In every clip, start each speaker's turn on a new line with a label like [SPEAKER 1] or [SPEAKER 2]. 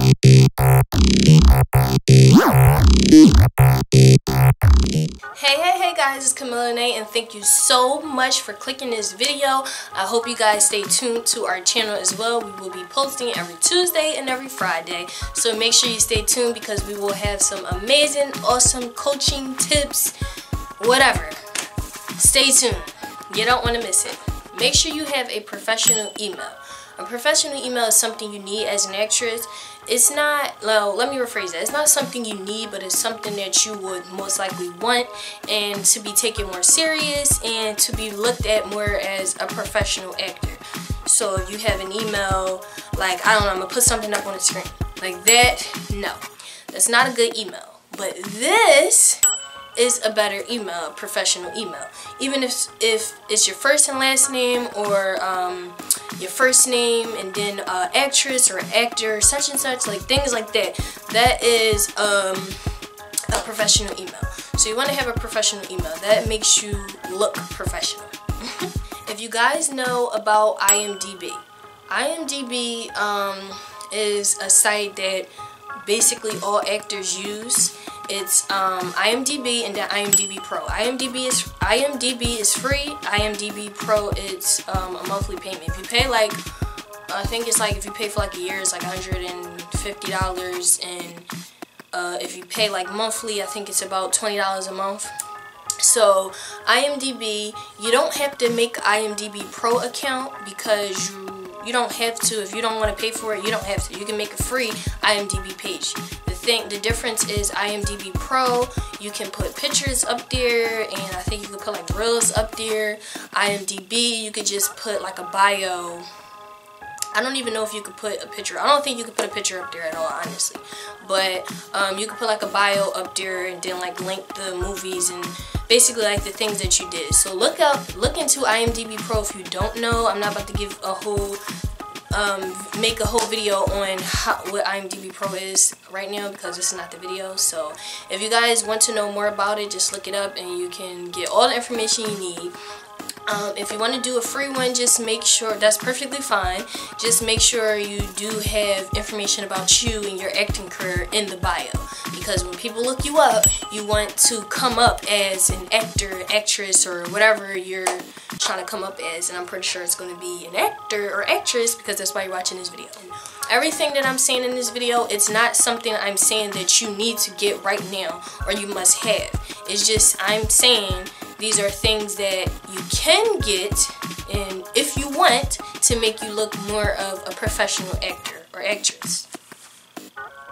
[SPEAKER 1] Hey guys, it's Camilla Nate, and thank you so much for clicking this video. I hope you guys stay tuned to our channel as well. We will be posting every Tuesday and every Friday, so make sure you stay tuned because we will have some amazing, awesome coaching tips, whatever. Stay tuned. You don't want to miss it. Make sure you have a professional email. A professional email is something you need as an actress. It's not, well, let me rephrase that. It's not something you need, but it's something that you would most likely want, and to be taken more serious and to be looked at more as a professional actor. So if you have an email, like, I don't know, I'm going to put something up on the screen. Like that, no. That's not a good email. But this is a better email, a professional email. Even if it's your first and last name, or your first name and then actress or actor, such and such, like things like that. That is a professional email. So you want to have a professional email. That makes you look professional. If you guys know about IMDb, IMDb is a site that basically all actors use. It's IMDb and then IMDb Pro. IMDb is free. IMDb Pro, it's a monthly payment. If you pay, like, I think it's like, if you pay for like a year, it's like $150, and if you pay like monthly, I think it's about $20 a month. So IMDb, you don't have to make an IMDb Pro account because you don't have to. If you don't want to pay for it, you don't have to. You can make a free IMDb page. The difference is IMDb Pro, you can put pictures up there, and I think you can put like reels up there. IMDb, you could just put like a bio. I don't even know if you could put a picture. I don't think you could put a picture up there at all, honestly. But you could put like a bio up there and then like link the movies and basically like the things that you did. So look into IMDb Pro if you don't know. I'm not about to give a whole make a whole video on what IMDb Pro is right now because this is not the video. So if you guys want to know more about it, just look it up and you can get all the information you need. If you want to do a free one, just make sure, that's perfectly fine. Just make sure you do have information about you and your acting career in the bio. Because when people look you up, you want to come up as an actor, actress, or whatever you're trying to come up as. And I'm pretty sure it's going to be an actor or actress because that's why you're watching this video. Everything that I'm saying in this video, it's not something I'm saying that you need to get right now or you must have. It's just I'm saying these are things that you can get, and if you want, to make you look more of a professional actor or actress.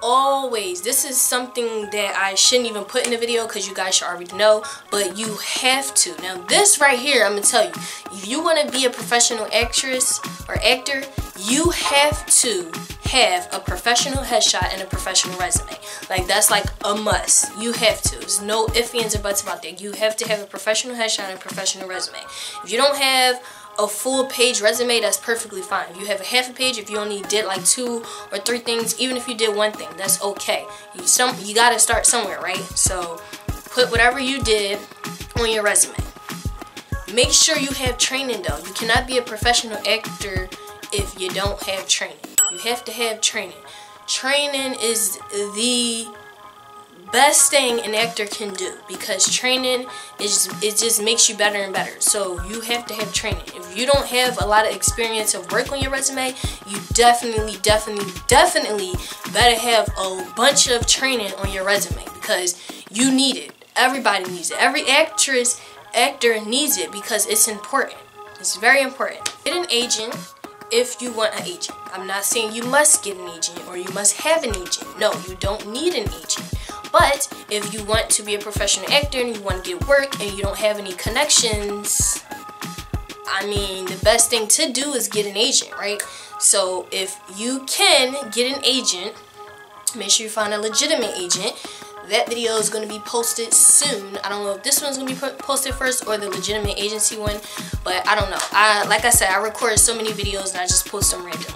[SPEAKER 1] Always, this is something that I shouldn't even put in the video because you guys should already know, but you have to. Now this right here, I'm going to tell you, if you want to be a professional actress or actor, you have to have a professional headshot and a professional resume. Like, that's like a must. You have to. There's no ifs, ands, or buts about that. You have to have a professional headshot and a professional resume. If you don't have a full page resume, that's perfectly fine. If you have a half a page, if you only did like 2 or 3 things, even if you did 1 thing, that's okay. You gotta start somewhere, right? So put whatever you did on your resume. Make sure you have training though. You cannot be a professional actor if you don't have training. You have to have training. Training is the best thing an actor can do because training it just makes you better and better. So you have to have training. If you don't have a lot of experience of work on your resume, you definitely better have a bunch of training on your resume because you need it. Everybody needs it. Every actor needs it because it's important. It's very important. Get an agent if you want an agent. I'm not saying you must get an agent or you must have an agent. No, you don't need an agent. But if you want to be a professional actor and you want to get work and you don't have any connections, I mean, the best thing to do is get an agent, right? So if you can get an agent, make sure you find a legitimate agent. That video is going to be posted soon. I don't know if this one's going to be posted first or the legitimate agency one, but I don't know. Like I said, I record so many videos and I just post them randomly.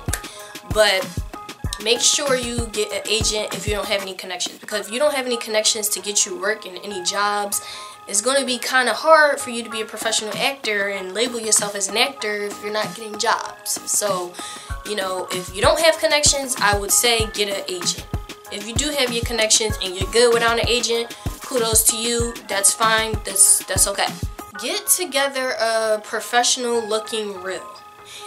[SPEAKER 1] But make sure you get an agent if you don't have any connections, because if you don't have any connections to get you work in any jobs, it's going to be kind of hard for you to be a professional actor and label yourself as an actor if you're not getting jobs. So you know, if you don't have connections, I would say get an agent. If you do have your connections and you're good without an agent, kudos to you. That's fine. That's okay. Get together a professional looking reel.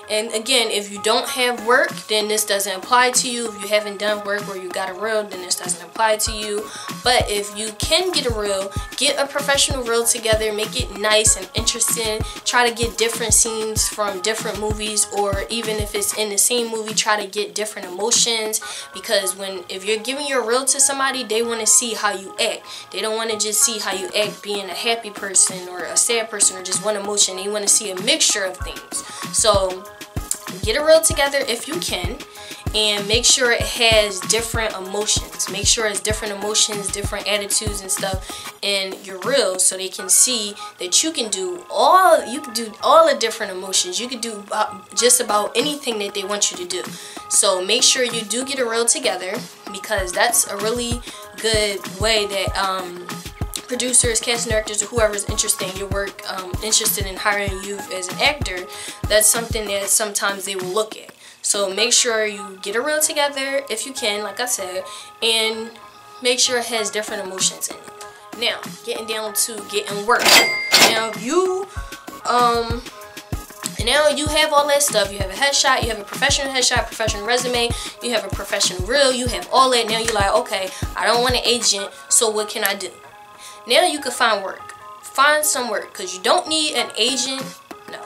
[SPEAKER 1] And again, if you don't have work, then this doesn't apply to you. If you haven't done work where you got a reel, then this doesn't apply to you. But if you can get a reel, get a professional reel together, make it nice and interesting. Try to get different scenes from different movies, or even if it's in the same movie, try to get different emotions. Because if you're giving your reel to somebody, they want to see how you act. They don't want to just see how you act being a happy person or a sad person or just one emotion. They want to see a mixture of things. So get a reel together if you can, and make sure it has different emotions. Make sure it's different emotions, different attitudes and stuff in your reel, so they can see that you can do all the different emotions. You can do just about anything that they want you to do. So make sure you do get a reel together, because that's a really good way that producers, casting directors, or whoever's interested in your work, interested in hiring you as an actor, that's something that sometimes they will look at. So make sure you get a reel together if you can, like I said, and make sure it has different emotions in it. Now, getting down to getting work. Now, you have all that stuff. You have a headshot, you have a professional headshot, professional resume, you have a professional reel, you have all that. Now you're like, okay, I don't want an agent, so what can I do? Now you can find work. Find some work, because you don't need an agent. No,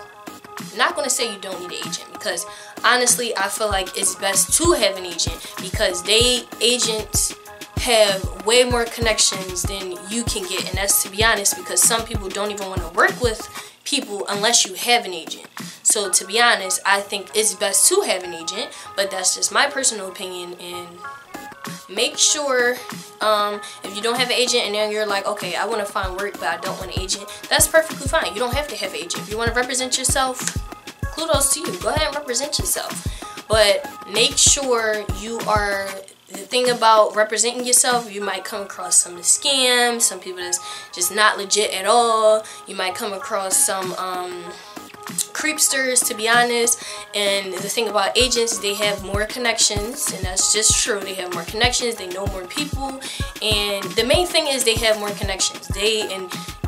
[SPEAKER 1] I'm not going to say you don't need an agent, because honestly I feel like it's best to have an agent, because agents have way more connections than you can get. And that's, to be honest, because some people don't even want to work with people unless you have an agent. So to be honest, I think it's best to have an agent, but that's just my personal opinion. And make sure, if you don't have an agent and then you're like, okay, I want to find work but I don't want an agent, that's perfectly fine. You don't have to have an agent. If you want to represent yourself, kudos to you. Go ahead and represent yourself. But make sure you are, the thing about representing yourself, you might come across some scams, some people that's just not legit at all. You might come across some creepsters, to be honest. And the thing about agents, they have more connections, and that's just true. They have more connections, they know more people, and the main thing is they have more connections.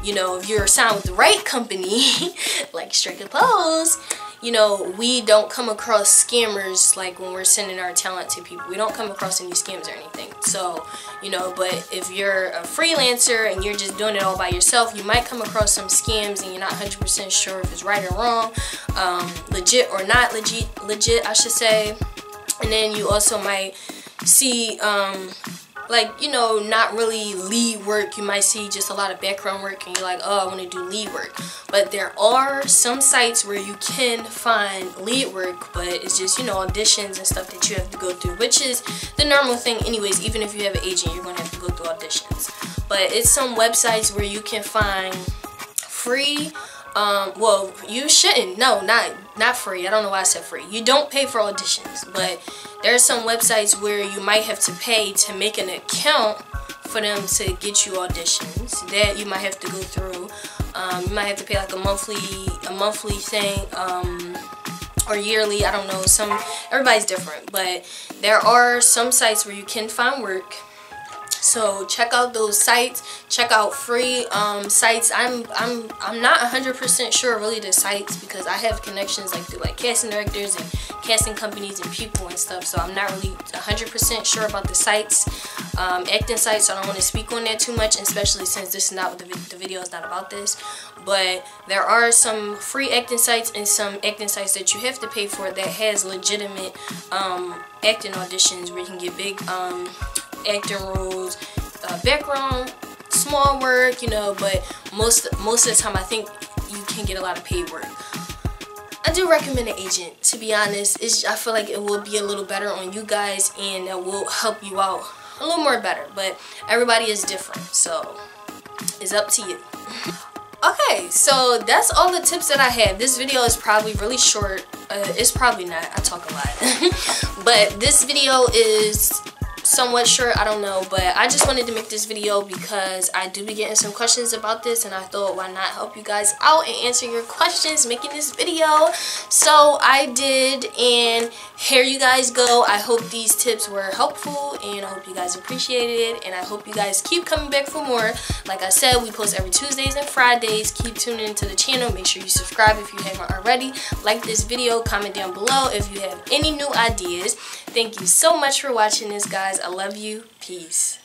[SPEAKER 1] You know, if you're signed with the right company like Strict Pose, you know, we don't come across scammers like when we're sending our talent to people. We don't come across any scams or anything. So, you know, but if you're a freelancer and you're just doing it all by yourself, you might come across some scams and you're not 100% sure if it's right or wrong, legit or not legit, I should say. And then you also might see like, you know, not really lead work. You might see just a lot of background work and you're like, oh, I want to do lead work. But there are some sites where you can find lead work, but it's just, you know, auditions and stuff that you have to go through, which is the normal thing anyways. Even if you have an agent, you're going to have to go through auditions. But it's some websites where you can find free, well, you shouldn't, no, not free. I don't know why I said free. You don't pay for auditions, but there are some websites where you might have to pay to make an account for them to get you auditions that you might have to go through. You might have to pay like a monthly thing, or yearly, I don't know. Everybody's different, but there are some sites where you can find work. So check out those sites. Check out free sites. I'm not 100% sure really the sites, because I have connections like through like casting directors and casting companies and people and stuff. So I'm not really 100% sure about the sites, acting sites. So I don't want to speak on that too much, especially since this is not what the video is not about this. But there are some free acting sites and some acting sites that you have to pay for that has legitimate acting auditions where you can get big acting roles, background, small work, you know, but most of the time I think you can get a lot of paid work. I do recommend an agent, to be honest. I feel like it will be a little better on you guys, and it will help you out a little more better, but everybody is different, so it's up to you. Okay, so that's all the tips that I have. This video is probably really short. It's probably not. I talk a lot. But this video is somewhat short, I don't know, but I just wanted to make this video because I do be getting some questions about this, and I thought, why not help you guys out and answer your questions making this video. So I did, and here you guys go. I hope these tips were helpful, and I hope you guys appreciated it, and I hope you guys keep coming back for more. Like I said, we post every Tuesdays and Fridays. Keep tuning into the channel. Make sure you subscribe if you haven't already. Like this video, comment down below if you have any new ideas. Thank you so much for watching this, guys. I love you. Peace.